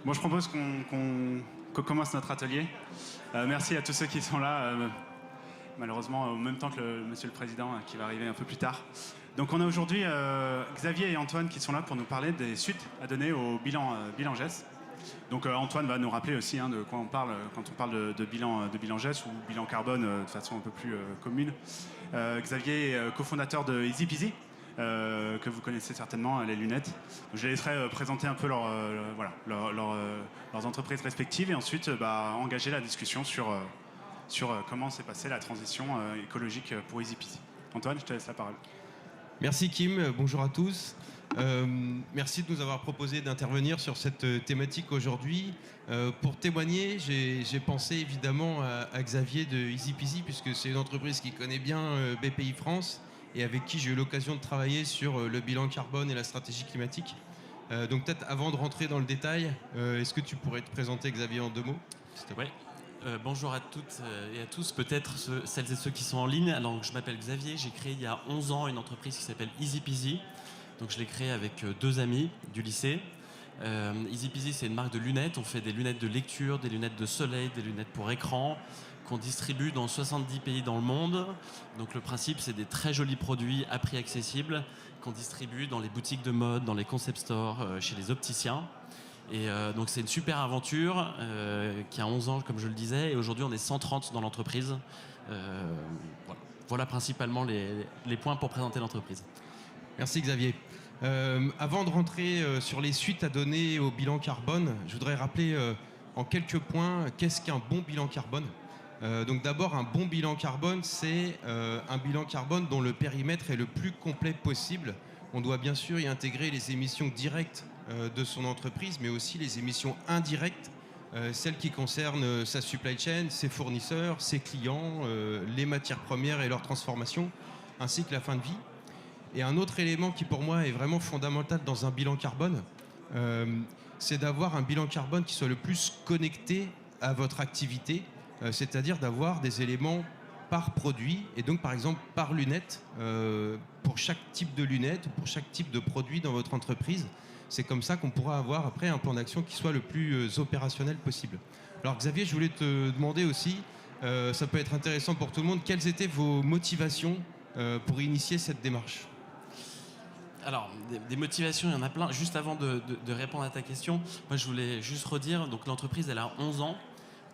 Bon, je propose qu'on commence notre atelier. Merci à tous ceux qui sont là, malheureusement au même temps que Monsieur le Président qui va arriver un peu plus tard. Donc on a aujourd'hui Xavier et Antoine qui sont là pour nous parler des suites à donner au bilan GES. Donc Antoine va nous rappeler aussi de quoi on parle quand on parle de bilan GES ou bilan carbone de façon un peu plus commune. Xavier est cofondateur de Easy Peasy, que vous connaissez certainement, les lunettes. Donc, je les laisserai présenter un peu leurs entreprises respectives et ensuite engager la discussion sur comment s'est passée la transition écologique pour Easy Peasy. Antoine, je te laisse la parole. Merci Kim, bonjour à tous. Merci de nous avoir proposé d'intervenir sur cette thématique aujourd'hui. Pour témoigner, j'ai pensé évidemment à Xavier de Easy Peasy, puisque c'est une entreprise qui connaît bien BPI France et avec qui j'ai eu l'occasion de travailler sur le bilan carbone et la stratégie climatique. Donc peut-être avant de rentrer dans le détail, est-ce que tu pourrais te présenter, Xavier, en 2 mots, s'il te plaît? Bonjour à toutes et à tous, peut-être celles et ceux qui sont en ligne. Alors, je m'appelle Xavier, j'ai créé il y a 11 ans une entreprise qui s'appelle Easy Peasy. Donc je l'ai créée avec 2 amis du lycée. Easy Peasy, c'est une marque de lunettes. On fait des lunettes de lecture, des lunettes de soleil, des lunettes pour écran, qu'on distribue dans 70 pays dans le monde. Donc le principe, c'est des très jolis produits à prix accessible qu'on distribue dans les boutiques de mode, dans les concept stores, chez les opticiens. Et donc c'est une super aventure qui a 11 ans, comme je le disais, et aujourd'hui on est 130 dans l'entreprise. Voilà principalement les points pour présenter l'entreprise. Merci Xavier. Avant de rentrer sur les suites à donner au bilan carbone, je voudrais rappeler en quelques points qu'est-ce qu'un bon bilan carbone. Donc d'abord, un bon bilan carbone, c'est un bilan carbone dont le périmètre est le plus complet possible. On doit bien sûr y intégrer les émissions directes de son entreprise, mais aussi les émissions indirectes, celles qui concernent sa supply chain, ses fournisseurs, ses clients, les matières premières et leur transformation, ainsi que la fin de vie. Et un autre élément qui pour moi est vraiment fondamental dans un bilan carbone, c'est d'avoir un bilan carbone qui soit le plus connecté à votre activité, c'est-à-dire d'avoir des éléments par produit et donc par exemple par lunette, pour chaque type de lunette, pour chaque type de produit dans votre entreprise. C'est comme ça qu'on pourra avoir après un plan d'action qui soit le plus opérationnel possible. Alors Xavier, je voulais te demander aussi, ça peut être intéressant pour tout le monde, quelles étaient vos motivations pour initier cette démarche? Alors, des motivations, il y en a plein. Juste avant de répondre à ta question, moi je voulais juste redire, donc l'entreprise elle a 11 ans.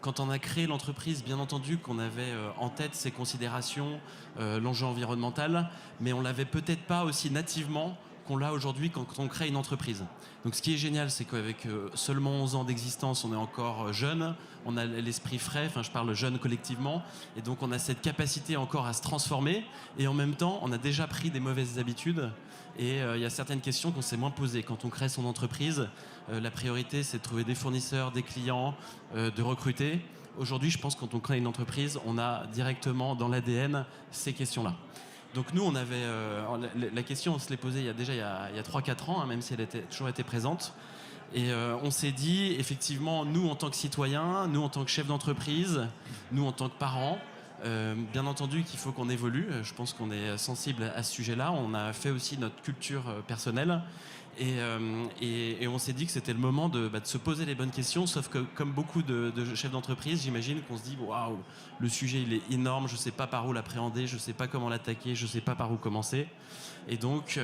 Quand on a créé l'entreprise, bien entendu qu'on avait en tête ces considérations, l'enjeu environnemental, mais on l'avait peut-être pas aussi nativement qu'on l'a aujourd'hui quand on crée une entreprise. Donc ce qui est génial, c'est qu'avec seulement 11 ans d'existence, on est encore jeune, on a l'esprit frais, enfin je parle jeune collectivement, et donc on a cette capacité encore à se transformer, et en même temps, on a déjà pris des mauvaises habitudes, et il y a certaines questions qu'on s'est moins posées. Quand on crée son entreprise, la priorité, c'est de trouver des fournisseurs, des clients, de recruter. Aujourd'hui, je pense que quand on crée une entreprise, on a directement dans l'ADN ces questions-là. Donc nous, on avait la question, on se l'est posée il y a 3-4 ans, même si elle a toujours été présente. Et on s'est dit, effectivement, nous en tant que citoyens, nous en tant que chefs d'entreprise, nous en tant que parents, bien entendu qu'il faut qu'on évolue. Je pense qu'on est sensible à ce sujet-là. On a fait aussi notre culture personnelle. Et on s'est dit que c'était le moment de se poser les bonnes questions, sauf que comme beaucoup de chefs d'entreprise, j'imagine qu'on se dit waouh, le sujet il est énorme, je sais pas par où l'appréhender, je sais pas comment l'attaquer, je sais pas par où commencer. Et donc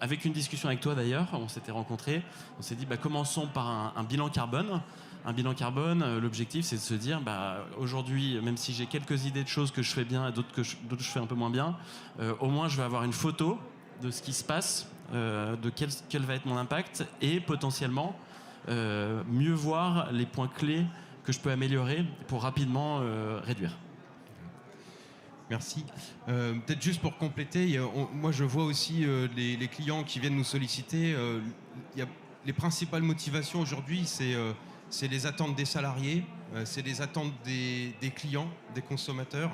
avec une discussion avec toi d'ailleurs, on s'était rencontrés, on s'est dit commençons par un bilan carbone. Un bilan carbone, l'objectif c'est de se dire aujourd'hui, même si j'ai quelques idées de choses que je fais bien et d'autres que je fais un peu moins bien, au moins je vais avoir une photo de ce qui se passe, de quel va être mon impact et potentiellement mieux voir les points clés que je peux améliorer pour rapidement réduire. Merci. Peut-être juste pour compléter, moi je vois aussi les clients qui viennent nous solliciter. Les principales motivations aujourd'hui, c'est les attentes des salariés, c'est les attentes des clients, des consommateurs.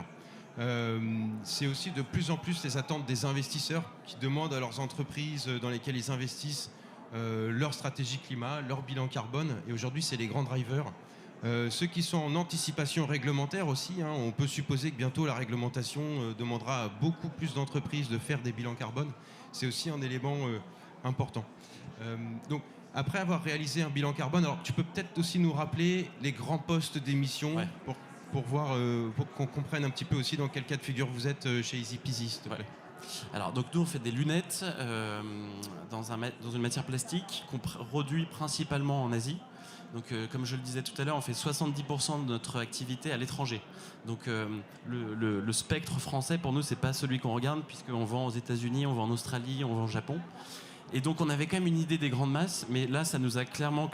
C'est aussi de plus en plus les attentes des investisseurs qui demandent à leurs entreprises dans lesquelles ils investissent leur stratégie climat, leur bilan carbone. Et aujourd'hui, c'est les grands drivers. Ceux qui sont en anticipation réglementaire aussi, on peut supposer que bientôt la réglementation demandera à beaucoup plus d'entreprises de faire des bilans carbone. C'est aussi un élément important. Donc, après avoir réalisé un bilan carbone, alors tu peux peut-être aussi nous rappeler les grands postes d'émission pour voir, pour qu'on comprenne un petit peu aussi dans quel cas de figure vous êtes chez Easy Peasy, s'il te plaît. Alors, donc nous, on fait des lunettes dans une matière plastique qu'on produit principalement en Asie. Donc, comme je le disais tout à l'heure, on fait 70% de notre activité à l'étranger. Donc, le spectre français, pour nous, c'est pas celui qu'on regarde, puisqu'on vend aux États-Unis, on vend en Australie, on vend au Japon. Et donc, on avait quand même une idée des grandes masses, mais là, ça nous a clairement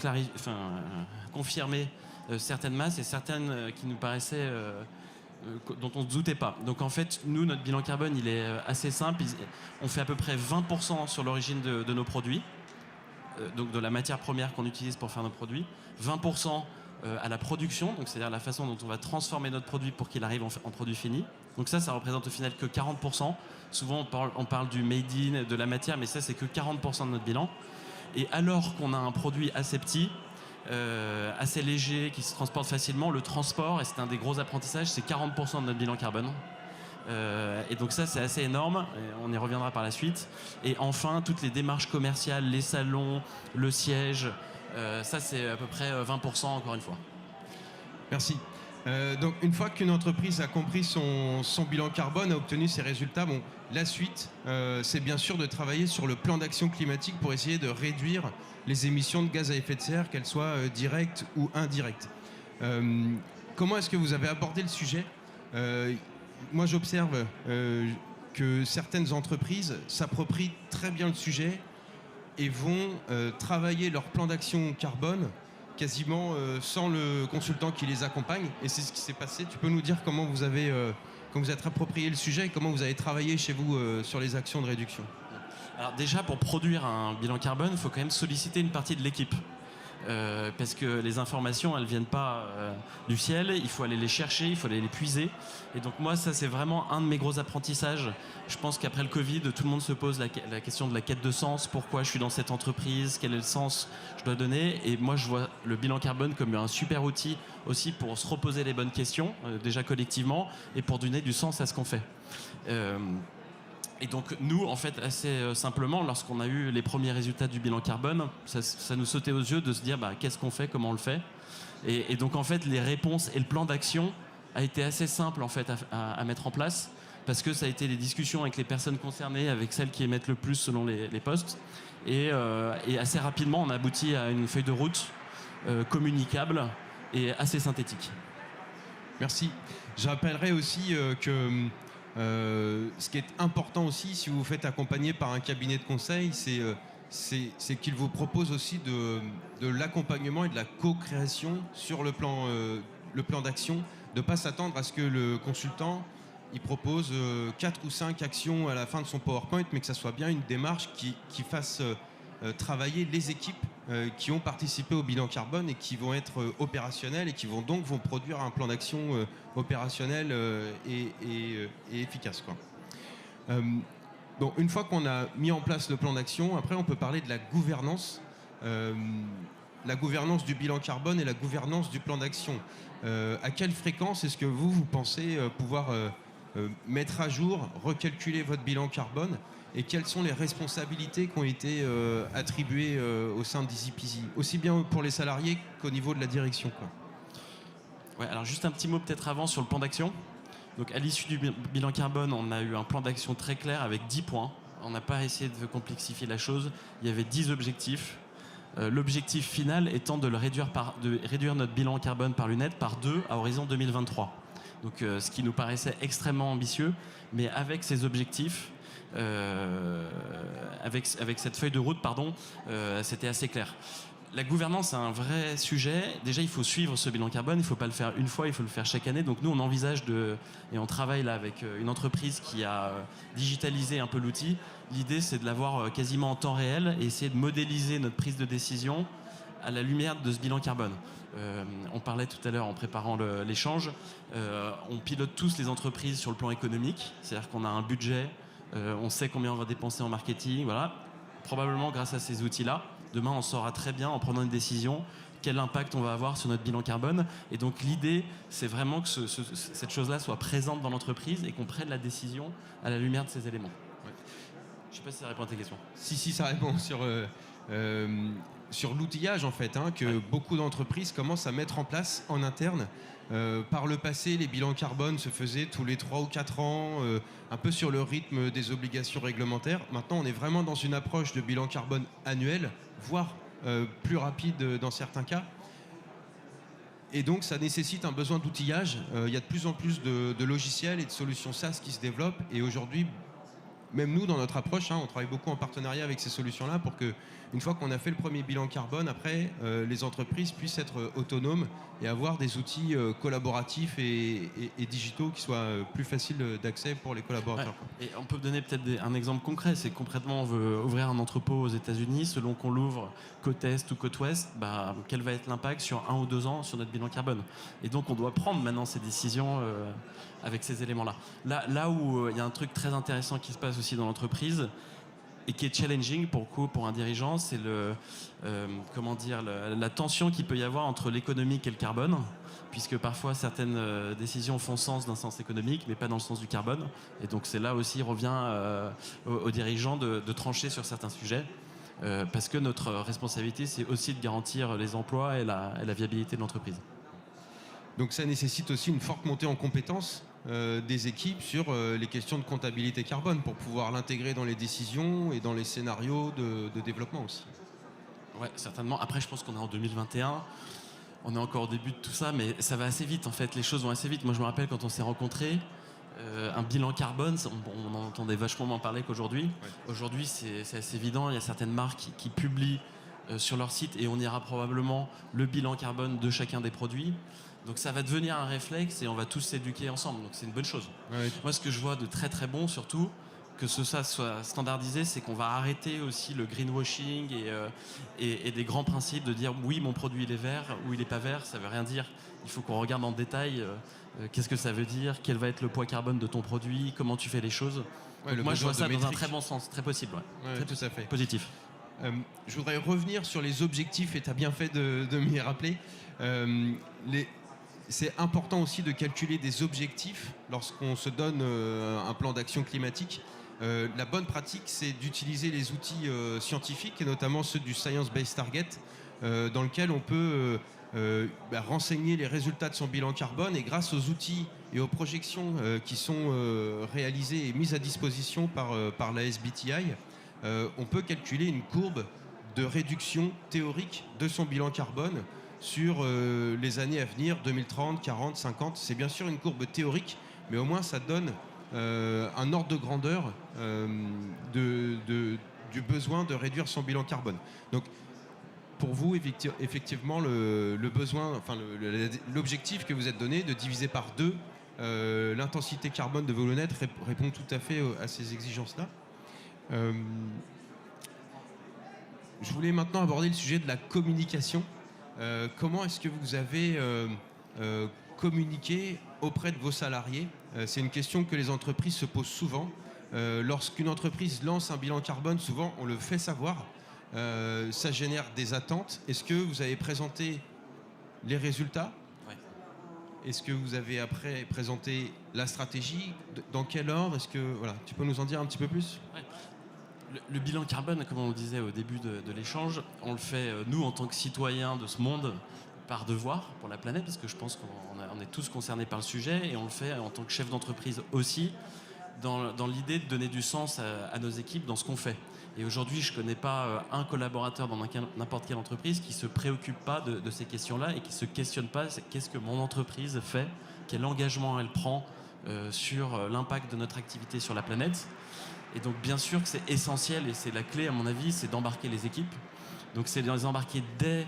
confirmé certaines masses et certaines qui nous paraissaient dont on ne se doutait pas. Donc, en fait, nous, notre bilan carbone, il est assez simple. On fait à peu près 20% sur l'origine de nos produits. Donc de la matière première qu'on utilise pour faire nos produits, 20% à la production, donc c'est-à-dire la façon dont on va transformer notre produit pour qu'il arrive en produit fini. Donc ça représente au final que 40%. Souvent on parle du made in, de la matière, mais ça c'est que 40% de notre bilan. Et alors qu'on a un produit assez petit, assez léger, qui se transporte facilement, le transport, et c'est un des gros apprentissages, c'est 40% de notre bilan carbone. Et donc ça c'est assez énorme, on y reviendra par la suite. Et enfin toutes les démarches commerciales, les salons, le siège, ça c'est à peu près 20% encore une fois. Merci. Donc une fois qu'une entreprise a compris son bilan carbone, a obtenu ses résultats, bon, la suite c'est bien sûr de travailler sur le plan d'action climatique pour essayer de réduire les émissions de gaz à effet de serre, qu'elles soient directes ou indirectes. Comment est-ce que vous avez abordé le sujet ? Moi, j'observe que certaines entreprises s'approprient très bien le sujet et vont travailler leur plan d'action carbone quasiment sans le consultant qui les accompagne. Et c'est ce qui s'est passé. Tu peux nous dire comment vous êtes approprié le sujet et comment vous avez travaillé chez vous sur les actions de réduction ? Alors déjà, pour produire un bilan carbone, il faut quand même solliciter une partie de l'équipe. Parce que les informations, elles viennent pas du ciel, il faut aller les chercher, il faut aller les puiser. Et donc moi, ça c'est vraiment un de mes gros apprentissages. Je pense qu'après le Covid, tout le monde se pose la question de la quête de sens. Pourquoi je suis dans cette entreprise ? Quel est le sens que je dois donner ? Et moi, je vois le bilan carbone comme un super outil aussi pour se reposer les bonnes questions, déjà collectivement, et pour donner du sens à ce qu'on fait. Et donc nous, en fait, assez simplement, lorsqu'on a eu les premiers résultats du bilan carbone, ça nous sautait aux yeux de se dire qu'est-ce qu'on fait, comment on le fait. Et donc en fait, les réponses et le plan d'action a été assez simple en fait à mettre en place, parce que ça a été les discussions avec les personnes concernées, avec celles qui émettent le plus selon les postes. Et assez rapidement, on a abouti à une feuille de route communicable et assez synthétique. Merci. Je rappellerai aussi que ce qui est important aussi, si vous vous faites accompagner par un cabinet de conseil, c'est qu'il vous propose aussi de l'accompagnement et de la co-création sur le plan d'action, de ne pas s'attendre à ce que le consultant il propose 4 ou 5 actions à la fin de son PowerPoint, mais que ça soit bien une démarche qui fasse travailler les équipes qui ont participé au bilan carbone et qui vont être opérationnelles et qui vont produire un plan d'action opérationnel et efficace, quoi. Donc une fois qu'on a mis en place le plan d'action, après on peut parler de la gouvernance du bilan carbone et la gouvernance du plan d'action. À quelle fréquence est-ce que vous pensez pouvoir mettre à jour, recalculer votre bilan carbone, et quelles sont les responsabilités qui ont été attribuées au sein d'Easy Peasy, aussi bien pour les salariés qu'au niveau de la direction, quoi. Ouais, alors juste un petit mot peut-être avant sur le plan d'action. Donc à l'issue du bilan carbone, on a eu un plan d'action très clair avec 10 points. On n'a pas essayé de complexifier la chose. Il y avait 10 objectifs. L'objectif final étant de réduire notre bilan carbone par lunette par 2 à horizon 2023. Donc ce qui nous paraissait extrêmement ambitieux, mais avec ces objectifs, avec cette feuille de route, c'était assez clair. La gouvernance, c'est un vrai sujet. Déjà, il faut suivre ce bilan carbone. Il ne faut pas le faire une fois, il faut le faire chaque année. Donc nous, on envisage et on travaille là avec une entreprise qui a digitalisé un peu l'outil. L'idée, c'est de l'avoir quasiment en temps réel et essayer de modéliser notre prise de décision à la lumière de ce bilan carbone. On parlait tout à l'heure en préparant l'échange. On pilote tous les entreprises sur le plan économique. C'est-à-dire qu'on a un budget, on sait combien on va dépenser en marketing. Voilà. Probablement grâce à ces outils-là, demain, on saura très bien, en prenant une décision, quel impact on va avoir sur notre bilan carbone. Et donc, l'idée, c'est vraiment que cette chose-là soit présente dans l'entreprise et qu'on prenne la décision à la lumière de ces éléments. Ouais. Je sais pas si ça répond à ta question. Si, ça répond sur l'outillage en fait, que beaucoup d'entreprises commencent à mettre en place en interne. Par le passé, les bilans carbone se faisaient tous les 3 ou 4 ans, un peu sur le rythme des obligations réglementaires. Maintenant, on est vraiment dans une approche de bilan carbone annuel, voire plus rapide dans certains cas. Et donc, ça nécessite un besoin d'outillage. Il y a de plus en plus de logiciels et de solutions SaaS qui se développent. Et aujourd'hui, même nous, dans notre approche, on travaille beaucoup en partenariat avec ces solutions-là pour que, une fois qu'on a fait le premier bilan carbone, après, les entreprises puissent être autonomes et avoir des outils collaboratifs et digitaux qui soient plus faciles d'accès pour les collaborateurs. Ouais. Et on peut donner peut-être un exemple concret. C'est concrètement, on veut ouvrir un entrepôt aux États-Unis. Selon qu'on l'ouvre côte Est ou côte Ouest, quel va être l'impact sur 1 ou 2 ans sur notre bilan carbone? Et donc, on doit prendre maintenant ces décisions avec ces éléments-là. Là où il y a un truc très intéressant qui se passe aussi dans l'entreprise, et qui est challenging pour un dirigeant, c'est la tension qu'il peut y avoir entre l'économique et le carbone, puisque parfois certaines décisions font sens d'un sens économique, mais pas dans le sens du carbone. Et donc c'est là aussi revient aux dirigeants de trancher sur certains sujets, parce que notre responsabilité, c'est aussi de garantir les emplois et la viabilité de l'entreprise. Donc ça nécessite aussi une forte montée en compétences des équipes sur les questions de comptabilité carbone pour pouvoir l'intégrer dans les décisions et dans les scénarios de développement aussi. Ouais, certainement. Après, je pense qu'on est en 2021. On est encore au début de tout ça, mais ça va assez vite en fait. Les choses vont assez vite. Moi, je me rappelle quand on s'est rencontrés, un bilan carbone, on en entendait vachement moins parler qu'aujourd'hui. Ouais. Aujourd'hui, c'est assez évident. Il y a certaines marques qui publient sur leur site et on ira probablement le bilan carbone de chacun des produits. Donc ça va devenir un réflexe et on va tous s'éduquer ensemble. Donc c'est une bonne chose. Ouais. Moi, ce que je vois de très très bon, surtout, que ça soit standardisé, c'est qu'on va arrêter aussi le greenwashing et des grands principes de dire oui, mon produit il est vert ou il n'est pas vert, ça veut rien dire. Il faut qu'on regarde en détail qu'est-ce que ça veut dire, quel va être le poids carbone de ton produit, comment tu fais les choses. Ouais, moi, je vois ça dans un très bon sens, très possible. Ouais. Ouais, tout à fait. Positif. Je voudrais revenir sur les objectifs, et tu as bien fait de m'y rappeler. C'est important aussi de calculer des objectifs lorsqu'on se donne un plan d'action climatique. La bonne pratique, c'est d'utiliser les outils scientifiques, et notamment ceux du Science Based Target, dans lequel on peut renseigner les résultats de son bilan carbone, et grâce aux outils et aux projections qui sont réalisées et mises à disposition par la SBTI, on peut calculer une courbe de réduction théorique de son bilan carbone sur les années à venir, 2030, 40, 50. C'est bien sûr une courbe théorique, mais au moins ça donne un ordre de grandeur du besoin de réduire son bilan carbone. Donc, pour vous, effectivement, l'objectif que vous êtes donné de diviser par 2 l'intensité carbone de vos lunettes répond tout à fait à ces exigences-là. Je voulais maintenant aborder le sujet de la communication. Comment est-ce que vous avez communiqué auprès de vos salariés? C'est une question que les entreprises se posent souvent. Lorsqu'une entreprise lance un bilan carbone, souvent on le fait savoir. Ça génère des attentes. Est-ce que vous avez présenté les résultats? Ouais. Est-ce que vous avez après présenté la stratégie? Dans quel ordre? Est-ce que tu peux nous en dire un petit peu plus? Ouais. Le bilan carbone, comme on le disait au début de l'échange, on le fait, nous, en tant que citoyens de ce monde, par devoir pour la planète, parce que je pense qu'on est tous concernés par le sujet, et on le fait en tant que chef d'entreprise aussi, dans l'idée de donner du sens à nos équipes dans ce qu'on fait. Et aujourd'hui, je ne connais pas un collaborateur dans n'importe quelle entreprise qui ne se préoccupe pas de ces questions-là et qui ne se questionne pas qu'est-ce que mon entreprise fait, quel engagement elle prend sur l'impact de notre activité sur la planète. Et donc bien sûr que c'est essentiel, et c'est la clé à mon avis, c'est d'embarquer les équipes. Donc c'est de les embarquer dès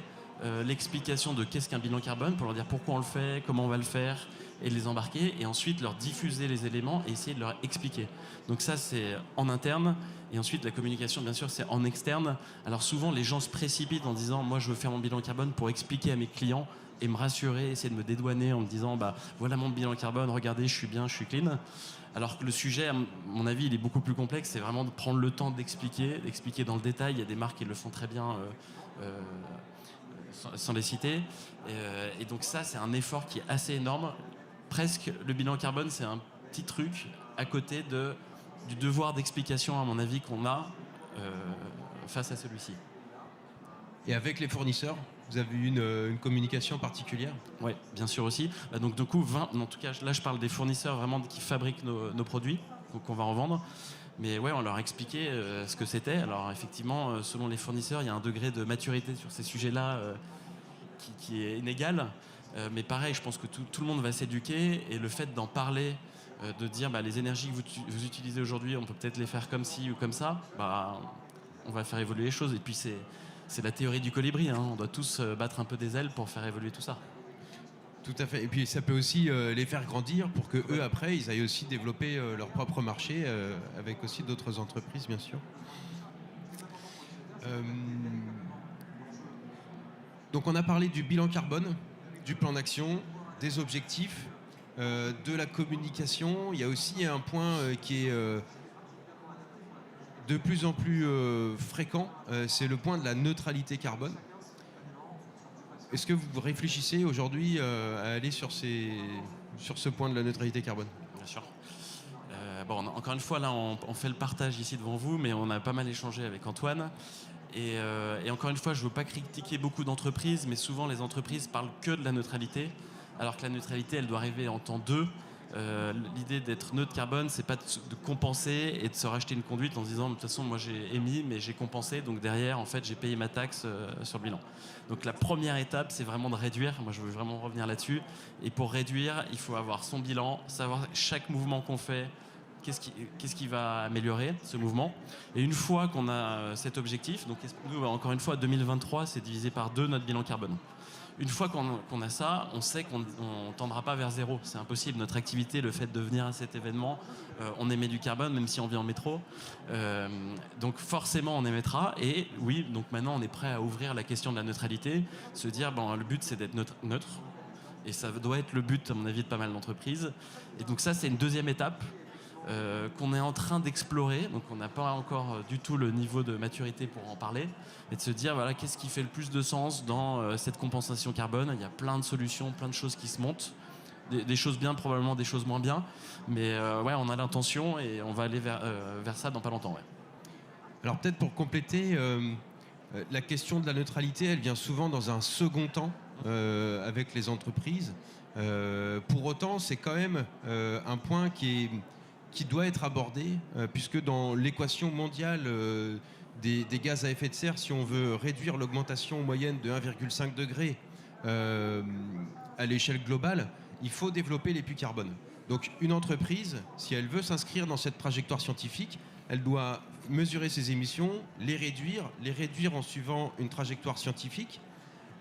l'explication de qu'est-ce qu'un bilan carbone, pour leur dire pourquoi on le fait, comment on va le faire, et de les embarquer, et ensuite leur diffuser les éléments et essayer de leur expliquer. Donc ça c'est en interne, et ensuite la communication bien sûr c'est en externe. Alors souvent les gens se précipitent en disant moi je veux faire mon bilan carbone pour expliquer à mes clients et me rassurer, essayer de me dédouaner en me disant voilà mon bilan carbone, regardez je suis bien, je suis clean. Alors que le sujet, à mon avis, il est beaucoup plus complexe. C'est vraiment de prendre le temps d'expliquer dans le détail. Il y a des marques qui le font très bien sans les citer. Et donc ça, c'est un effort qui est assez énorme. Presque, le bilan carbone, c'est un petit truc à côté de du devoir d'explication, à mon avis, qu'on a face à celui-ci. Et avec les fournisseurs, vous avez eu une communication particulière? Oui, bien sûr aussi. Donc du coup, en tout cas, là je parle des fournisseurs vraiment qui fabriquent nos produits qu'on va revendre. Mais ouais, on leur a expliqué ce que c'était. Alors effectivement, selon les fournisseurs, il y a un degré de maturité sur ces sujets-là qui est inégal. Mais pareil, je pense que tout le monde va s'éduquer. Et le fait d'en parler, de dire les énergies que vous utilisez aujourd'hui, on peut peut-être les faire comme ci ou comme ça, on va faire évoluer les choses. Et puis c'est la théorie du colibri, hein. On doit tous battre un peu des ailes pour faire évoluer tout ça. Tout à fait. Et puis ça peut aussi les faire grandir pour que eux après ils aillent aussi développer leur propre marché avec aussi d'autres entreprises bien sûr. Donc on a parlé du bilan carbone, du plan d'action, des objectifs, de la communication. Il y a aussi un point qui est de plus en plus fréquent, c'est le point de la neutralité carbone. Est-ce que vous réfléchissez aujourd'hui à aller sur ce point de la neutralité carbone? Bien sûr. Encore une fois, là, on fait le partage ici devant vous, mais on a pas mal échangé avec Antoine. Et encore une fois, je ne veux pas critiquer beaucoup d'entreprises, mais souvent les entreprises parlent que de la neutralité, alors que la neutralité, elle doit arriver en temps 2. L'idée d'être neutre carbone, c'est pas de compenser et de se racheter une conduite en se disant de toute façon moi j'ai émis mais j'ai compensé, donc derrière en fait j'ai payé ma taxe sur le bilan. Donc la première étape c'est vraiment de réduire, moi je veux vraiment revenir là-dessus, et pour réduire il faut avoir son bilan, savoir chaque mouvement qu'on fait, qu'est-ce qui va améliorer ce mouvement, et une fois qu'on a cet objectif, donc nous encore une fois 2023 c'est divisé par 2 notre bilan carbone. Une fois qu'on a ça, on sait qu'on ne tendra pas vers zéro. C'est impossible. Notre activité, le fait de venir à cet événement, on émet du carbone, même si on vient en métro. Donc forcément, on émettra. Et oui, donc maintenant, on est prêt à ouvrir la question de la neutralité. Se dire, le but, c'est d'être neutre. Et ça doit être le but, à mon avis, de pas mal d'entreprises. Et donc ça, c'est une deuxième étape qu'on est en train d'explorer. Donc on n'a pas encore du tout le niveau de maturité pour en parler, et de se dire qu'est-ce qui fait le plus de sens dans cette compensation carbone. Il y a plein de solutions, plein de choses qui se montent, des choses bien, probablement des choses moins bien, mais on a l'intention et on va aller vers ça dans pas longtemps. Ouais. Alors peut-être pour compléter, la question de la neutralité, elle vient souvent dans un second temps avec les entreprises. Pour autant, c'est quand même un point qui doit être abordé, puisque dans l'équation mondiale des gaz à effet de serre, si on veut réduire l'augmentation moyenne de 1,5 degré à l'échelle globale, il faut développer les puits carbone. Donc une entreprise, si elle veut s'inscrire dans cette trajectoire scientifique, elle doit mesurer ses émissions, les réduire en suivant une trajectoire scientifique,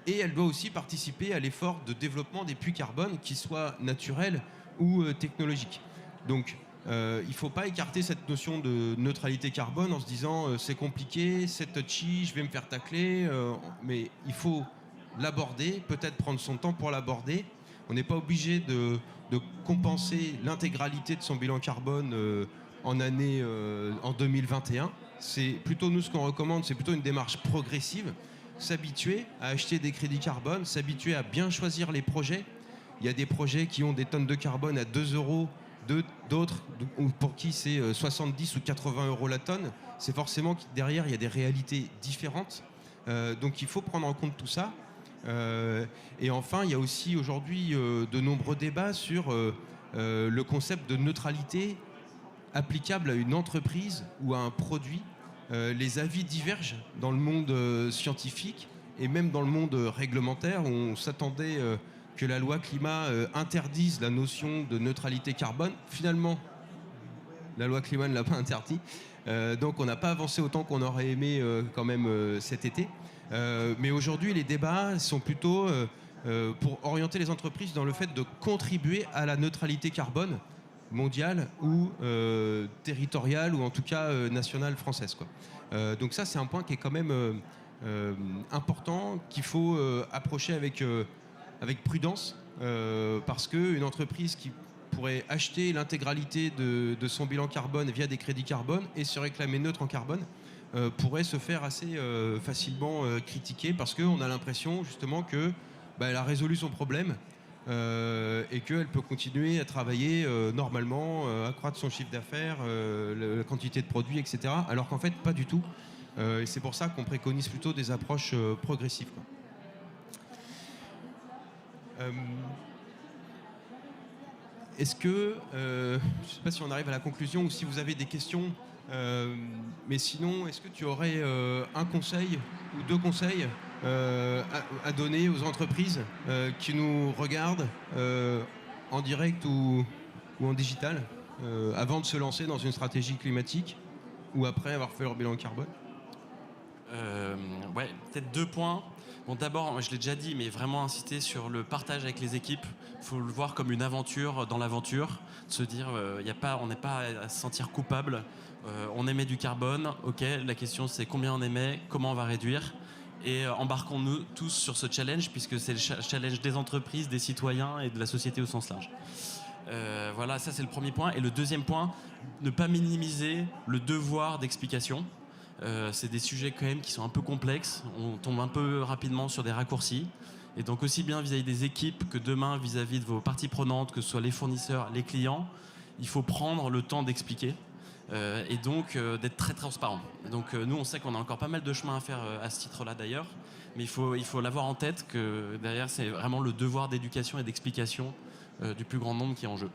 et elle doit aussi participer à l'effort de développement des puits carbone, qu'ils soient naturels ou technologiques. Donc il ne faut pas écarter cette notion de neutralité carbone en se disant c'est compliqué, c'est touchy, je vais me faire tacler, mais il faut l'aborder, peut-être prendre son temps pour l'aborder. On n'est pas obligé de compenser l'intégralité de son bilan carbone en 2021. C'est plutôt, nous, ce qu'on recommande, c'est plutôt une démarche progressive, s'habituer à acheter des crédits carbone, s'habituer à bien choisir les projets. Il y a des projets qui ont des tonnes de carbone à 2 euros, d'autres pour qui c'est 70 ou 80 euros la tonne. C'est forcément que derrière il y a des réalités différentes, donc il faut prendre en compte tout ça. Et enfin il y a aussi aujourd'hui de nombreux débats sur le concept de neutralité applicable à une entreprise ou à un produit. Les avis divergent dans le monde scientifique et même dans le monde réglementaire. On s'attendait que la loi climat interdise la notion de neutralité carbone. Finalement, la loi climat ne l'a pas interdit. Donc on n'a pas avancé autant qu'on aurait aimé quand même cet été. Mais aujourd'hui, les débats sont plutôt pour orienter les entreprises dans le fait de contribuer à la neutralité carbone mondiale ou territoriale, ou en tout cas nationale française, quoi. Donc ça, c'est un point qui est quand même important, qu'il faut approcher avec prudence, parce qu'une entreprise qui pourrait acheter l'intégralité de son bilan carbone via des crédits carbone et se réclamer neutre en carbone pourrait se faire assez facilement critiquer, parce qu'on a l'impression justement que elle a résolu son problème et qu'elle peut continuer à travailler normalement, accroître son chiffre d'affaires, la quantité de produits, etc. Alors qu'en fait, pas du tout. Et c'est pour ça qu'on préconise plutôt des approches progressives, quoi. Est-ce que, je ne sais pas si on arrive à la conclusion ou si vous avez des questions, mais sinon, est-ce que tu aurais un conseil ou deux conseils à donner aux entreprises qui nous regardent en direct ou en digital avant de se lancer dans une stratégie climatique ou après avoir fait leur bilan carbone? Ouais, peut-être 2 points. Bon, d'abord, je l'ai déjà dit, mais vraiment insister sur le partage avec les équipes. Il faut le voir comme une aventure dans l'aventure. De se dire, on n'est pas à se sentir coupable. On émet du carbone, ok. La question, c'est combien on émet, comment on va réduire. Et embarquons-nous tous sur ce challenge, puisque c'est le challenge des entreprises, des citoyens et de la société au sens large. Voilà, ça c'est le premier point. Et le deuxième point, ne pas minimiser le devoir d'explication. C'est des sujets quand même qui sont un peu complexes. On tombe un peu rapidement sur des raccourcis. Et donc aussi bien vis-à-vis des équipes que demain vis-à-vis de vos parties prenantes, que ce soit les fournisseurs, les clients, il faut prendre le temps d'expliquer et donc d'être très transparent. Donc nous, on sait qu'on a encore pas mal de chemin à faire à ce titre-là d'ailleurs, mais il faut l'avoir en tête que derrière, c'est vraiment le devoir d'éducation et d'explication du plus grand nombre qui est en jeu.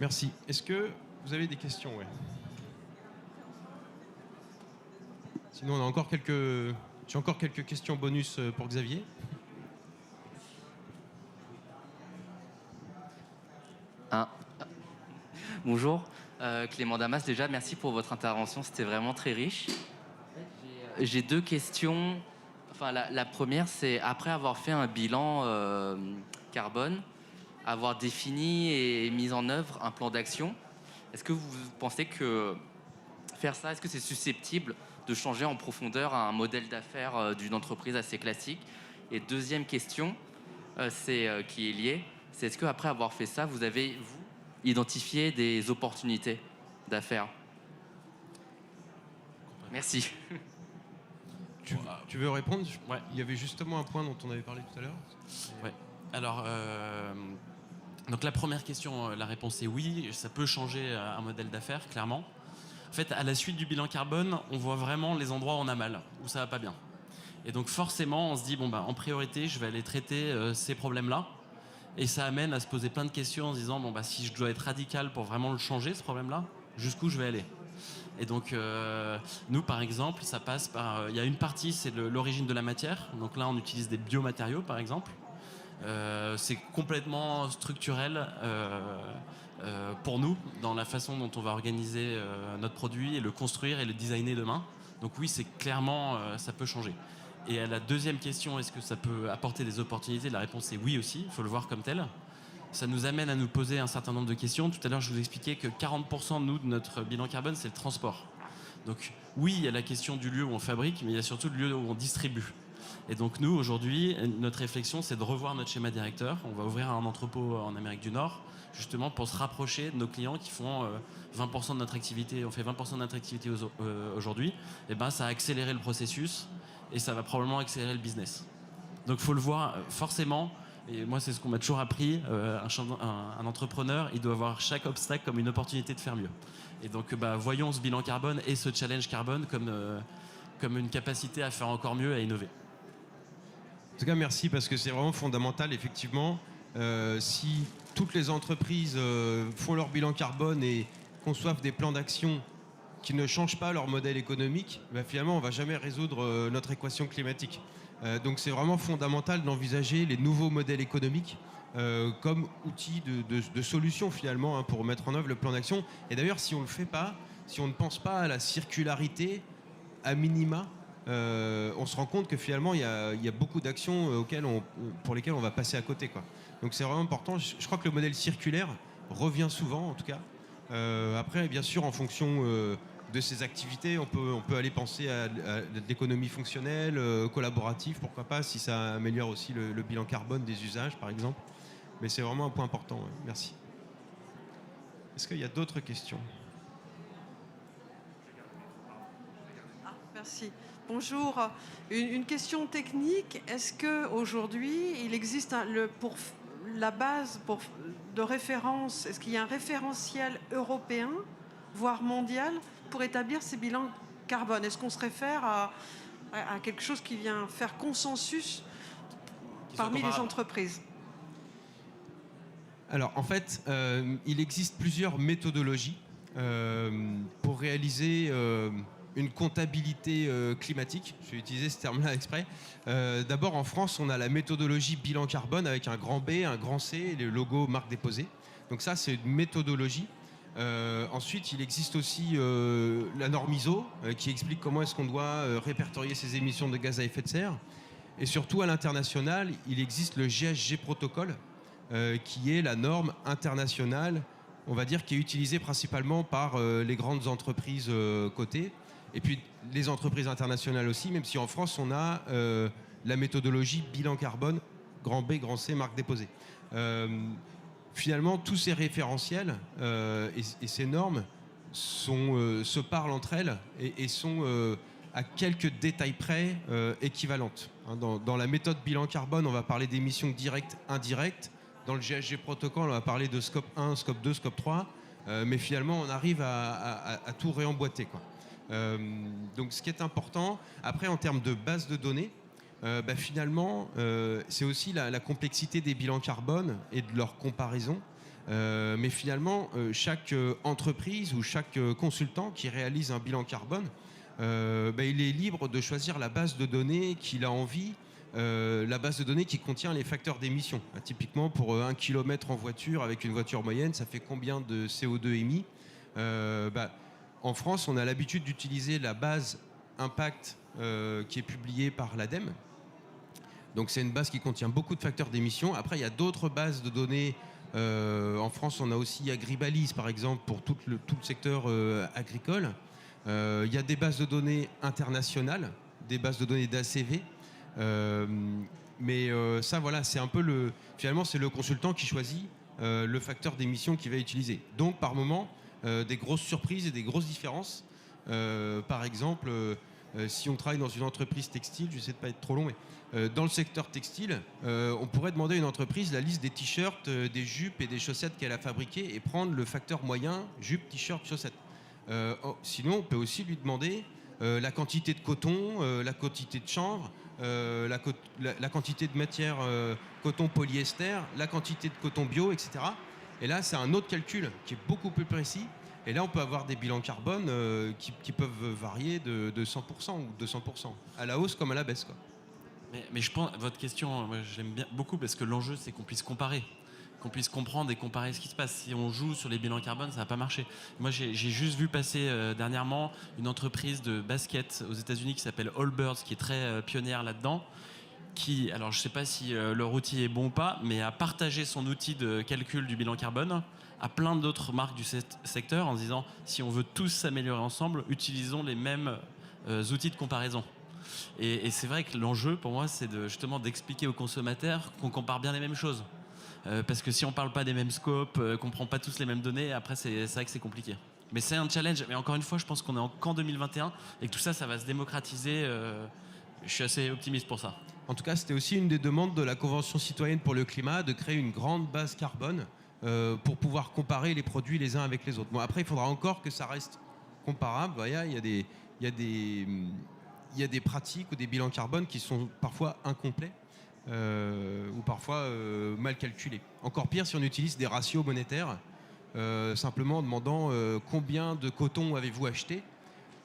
Merci. Est-ce que vous avez des questions? Ouais. Sinon, on a encore j'ai encore quelques questions bonus pour Xavier. Bonjour, Clément Damas. Déjà, merci pour votre intervention, c'était vraiment très riche. J'ai 2 questions. Enfin, la première, c'est après avoir fait un bilan carbone, avoir défini et mis en œuvre un plan d'action, est-ce que vous pensez que faire ça, est-ce que c'est susceptible de changer en profondeur un modèle d'affaires d'une entreprise assez classique? Et deuxième question, qui est liée, c'est est-ce qu'après avoir fait ça, vous avez, identifié des opportunités d'affaires? Merci. Tu veux répondre? Ouais. Il y avait justement un point dont on avait parlé tout à l'heure. Ouais. Alors, donc la première question, la réponse est oui, ça peut changer un modèle d'affaires, clairement. En fait, à la suite du bilan carbone, on voit vraiment les endroits où on a mal, où ça va pas bien. Et donc forcément, on se dit, bon, en priorité, je vais aller traiter ces problèmes-là. Et ça amène à se poser plein de questions en se disant, si je dois être radical pour vraiment le changer, ce problème-là, jusqu'où je vais aller? Et donc, nous, par exemple, ça passe par... Il y a une partie, c'est l'origine de la matière. Donc là, on utilise des biomatériaux, par exemple. C'est complètement structurel pour nous, dans la façon dont on va organiser notre produit et le construire et le designer demain. Donc oui, c'est clairement, ça peut changer. Et à la deuxième question, est-ce que ça peut apporter des opportunités? La réponse est oui aussi, il faut le voir comme tel. Ça nous amène à nous poser un certain nombre de questions. Tout à l'heure, je vous expliquais que 40% de notre bilan carbone, c'est le transport. Donc oui, il y a la question du lieu où on fabrique, mais il y a surtout le lieu où on distribue. Et donc nous, aujourd'hui, notre réflexion, c'est de revoir notre schéma directeur. On va ouvrir un entrepôt en Amérique du Nord, justement pour se rapprocher de nos clients qui font 20% de notre activité. On fait 20% de notre activité aujourd'hui. Et ça a accéléré le processus et ça va probablement accélérer le business. Donc il faut le voir forcément. Et moi, c'est ce qu'on m'a toujours appris. Un entrepreneur, il doit voir chaque obstacle comme une opportunité de faire mieux. Et donc, voyons ce bilan carbone et ce challenge carbone comme une capacité à faire encore mieux, à innover. En tout cas, merci, parce que c'est vraiment fondamental, effectivement. Si toutes les entreprises font leur bilan carbone et conçoivent des plans d'action qui ne changent pas leur modèle économique, finalement, on ne va jamais résoudre notre équation climatique. Donc c'est vraiment fondamental d'envisager les nouveaux modèles économiques comme outil de solution, finalement, pour mettre en œuvre le plan d'action. Et d'ailleurs, si on ne le fait pas, si on ne pense pas à la circularité à minima, on se rend compte que finalement il y a beaucoup d'actions pour lesquelles on va passer à côté, quoi. Donc c'est vraiment important. Je crois que le modèle circulaire revient souvent, en tout cas. Après, bien sûr, en fonction de ces activités, on peut aller penser à de l'économie fonctionnelle, collaborative, pourquoi pas, si ça améliore aussi le bilan carbone des usages, par exemple. Mais c'est vraiment un point important. Ouais. Merci. Est-ce qu'il y a d'autres questions? Merci. Bonjour. Une question technique. Est-ce qu'aujourd'hui, il existe pour la base de référence, est-ce qu'il y a un référentiel européen, voire mondial, pour établir ces bilans carbone? Est-ce qu'on se réfère à quelque chose qui vient faire consensus parmi les entreprises? Alors, en fait, il existe plusieurs méthodologies pour réaliser une comptabilité climatique. Je vais utiliser ce terme-là exprès. D'abord, en France, on a la méthodologie bilan carbone avec un grand B, un grand C et le logo marque déposée. Donc ça, c'est une méthodologie. Ensuite, il existe aussi la norme ISO qui explique comment est-ce qu'on doit répertorier ses émissions de gaz à effet de serre. Et surtout, à l'international, il existe le GHG protocole qui est la norme internationale, on va dire, qui est utilisée principalement par les grandes entreprises cotées. Et puis les entreprises internationales aussi, même si en France, on a la méthodologie bilan carbone, grand B, grand C, marque déposée. Finalement, tous ces référentiels et ces normes se parlent entre elles et sont à quelques détails près équivalentes. Dans la méthode bilan carbone, on va parler d'émissions directes, indirectes. Dans le GHG protocole, on va parler de scope 1, scope 2, scope 3. Mais finalement, on arrive à tout réemboîter, quoi. Donc ce qui est important, après en termes de base de données, finalement, c'est aussi la complexité des bilans carbone et de leur comparaison. Mais finalement, chaque entreprise ou chaque consultant qui réalise un bilan carbone, il est libre de choisir la base de données qu'il a envie, la base de données qui contient les facteurs d'émission. Typiquement, pour 1 km en voiture, avec une voiture moyenne, ça fait combien de CO2 émis? En France, on a l'habitude d'utiliser la base impact qui est publiée par l'ADEME. Donc c'est une base qui contient beaucoup de facteurs d'émission. Après, il y a d'autres bases de données. En France, on a aussi Agribalise, par exemple, pour tout le secteur agricole. Il y a des bases de données internationales, des bases de données d'ACV. Ça, voilà, c'est un peu finalement, c'est le consultant qui choisit le facteur d'émission qu'il va utiliser. Donc, par moment, des grosses surprises et des grosses différences. Par exemple, si on travaille dans une entreprise textile, je sais de pas être trop long, mais dans le secteur textile, on pourrait demander à une entreprise la liste des t-shirts, des jupes et des chaussettes qu'elle a fabriquées et prendre le facteur moyen jupe, t-shirt, chaussettes. Sinon, on peut aussi lui demander la quantité de coton, la quantité de chanvre, la quantité de matière coton polyester, la quantité de coton bio, etc. Et là, c'est un autre calcul qui est beaucoup plus précis. Et là, on peut avoir des bilans carbone qui peuvent varier de 100% ou 200%, à la hausse comme à la baisse, quoi. Mais je pense, votre question, moi, je l'aime bien beaucoup parce que l'enjeu, c'est qu'on puisse comparer, qu'on puisse comprendre et comparer ce qui se passe. Si on joue sur les bilans carbone, ça va pas marcher. Moi, j'ai juste vu passer dernièrement une entreprise de basket aux États-Unis qui s'appelle Allbirds, qui est très pionnière là-dedans. Alors je ne sais pas si leur outil est bon ou pas, mais a partagé son outil de calcul du bilan carbone à plein d'autres marques du secteur en disant si on veut tous s'améliorer ensemble, utilisons les mêmes outils de comparaison. Et c'est vrai que l'enjeu pour moi, c'est justement d'expliquer aux consommateurs qu'on compare bien les mêmes choses. Parce que si on ne parle pas des mêmes scopes, qu'on ne prend pas tous les mêmes données, après c'est vrai que c'est compliqué. Mais c'est un challenge. Mais encore une fois, je pense qu'on est qu'en 2021 et que tout ça, ça va se démocratiser. Je suis assez optimiste pour ça. En tout cas, c'était aussi une des demandes de la Convention citoyenne pour le climat, de créer une grande base carbone pour pouvoir comparer les produits les uns avec les autres. Bon, après, il faudra encore que ça reste comparable. Voilà, il y a des pratiques ou des bilans carbone qui sont parfois incomplets ou parfois mal calculés. Encore pire si on utilise des ratios monétaires, simplement en demandant combien de coton avez-vous acheté.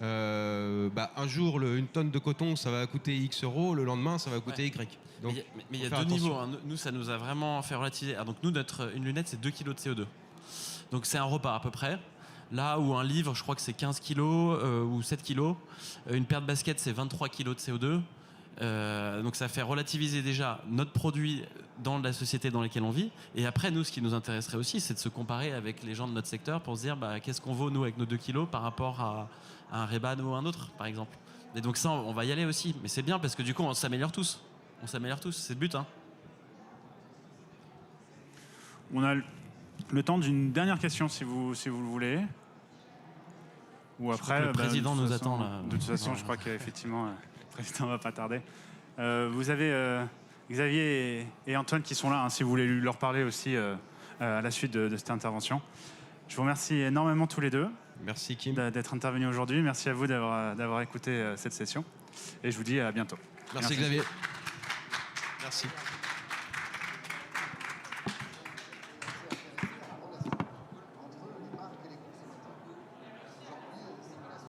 Un jour, une tonne de coton, ça va coûter X euros, le lendemain, ça va coûter Y. Donc, mais il y a deux niveaux. Hein. Nous, ça nous a vraiment fait relativiser. Donc nous, une lunette, c'est 2 kg de CO2. Donc c'est un repas à peu près. Là où un livre, je crois que c'est 15 kg ou 7 kg. Une paire de baskets, c'est 23 kg de CO2. Donc ça fait relativiser déjà notre produit dans la société dans laquelle on vit. Et après, nous, ce qui nous intéresserait aussi, c'est de se comparer avec les gens de notre secteur pour se dire qu'est-ce qu'on vaut, nous, avec nos 2 kilos par rapport à un Reban ou un autre, par exemple. Et donc ça, on va y aller aussi. Mais c'est bien parce que du coup, on s'améliore tous. On s'améliore tous, c'est le but. Hein. On a le temps d'une dernière question, si vous le voulez. ou Je crois après. que le président de toute nous façon- attend, là. De toute façon, je crois qu'effectivement, le président va pas tarder. Vous avez Xavier et Antoine qui sont là, hein, si vous voulez leur parler aussi à la suite de cette intervention. Je vous remercie énormément tous les deux Merci Kim. d'être intervenus aujourd'hui. Merci à vous d'avoir écouté cette session. Et je vous dis à bientôt. Merci Xavier. Merci.